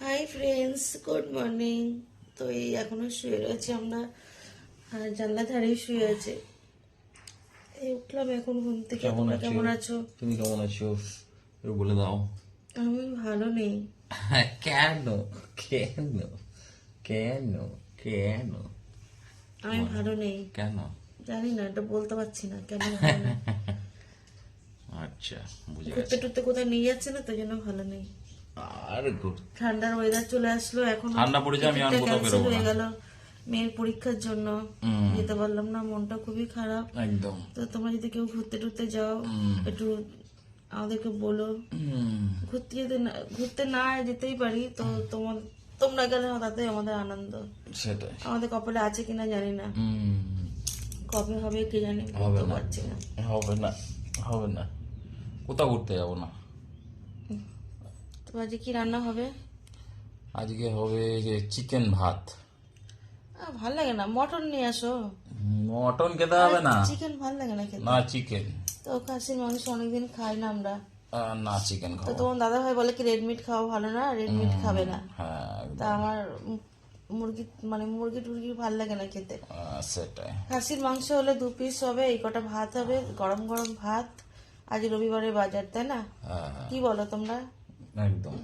Hi friends, good morning. তো এই এখনো শুয়ে রয়েছে আমরা, আর জানলা ধারেই শুয়ে আছে। এই উঠলাম এখন ঘুম থেকে। তোমরা কেমন আছো? তুমি কেমন আছো একটু বলে দাও। আমি ভালো নেই। কেন কেন কেন কেন আমি ভালো নেই, কেন? জানি না, এটা বলতে পারছি না কেন ভালো নেই। আচ্ছা, বুঝে ঘুরতে গেছি। টুরতে কোথায় নিয়ে যাচ্ছে না, তো জন্য ভালো নেই। আর ঠান্ডার ওয়েদার চলে আসলো, এখন ঠান্ডা পড়েছে, আমি আর কোথাও ক্যান্সেল বেরোবো হয়ে না। গেল মেয়ের পরীক্ষার জন্য। যেতে পারলাম না, মনটা খুবই খারাপ। একদম। তো তোমরা যদি কেউ ঘুরতে টুরতে যাও, একটু আমাদেরকে বলো। ঘুরতে না যেতেই পারি, তো তোমরা গেলে তাতে আমাদের আনন্দ। সেটাই। আমাদের কপালে আছে কিনা জানি না, কবে হবে কে জানি, হবে বলতে না পারছি না। হবে না হবে না, কোথাও ঘুরতে যাবো না। তো আজকে কি রান্না হবে? আজকে হবে যে চিকেন ভাত। ভাল লাগে না, মটন নিয়ে আসো। মটন খেতে হবে না। চিকেন ভাল লাগে না খেতে। না চিকেন, তো খাসির মাংস অনেকদিন খাই না আমরা। না চিকেন তো খাবো। তোমার দাদা ভাই বলে কি রেড মিট খাওয়া ভালো না, রেড মিট খাবে না। হ্যাঁ একদম। তা আমার মুরগি টুরগি ভাল লাগে না খেতে। সেটাই। খাসির মাংস হলে 2 পিস হবে, এই কটা ভাত হবে, গরম গরম ভাত। আজ রবিবারে বাজার, তাই না? হ্যাঁ কি বলো তোমরা? একদম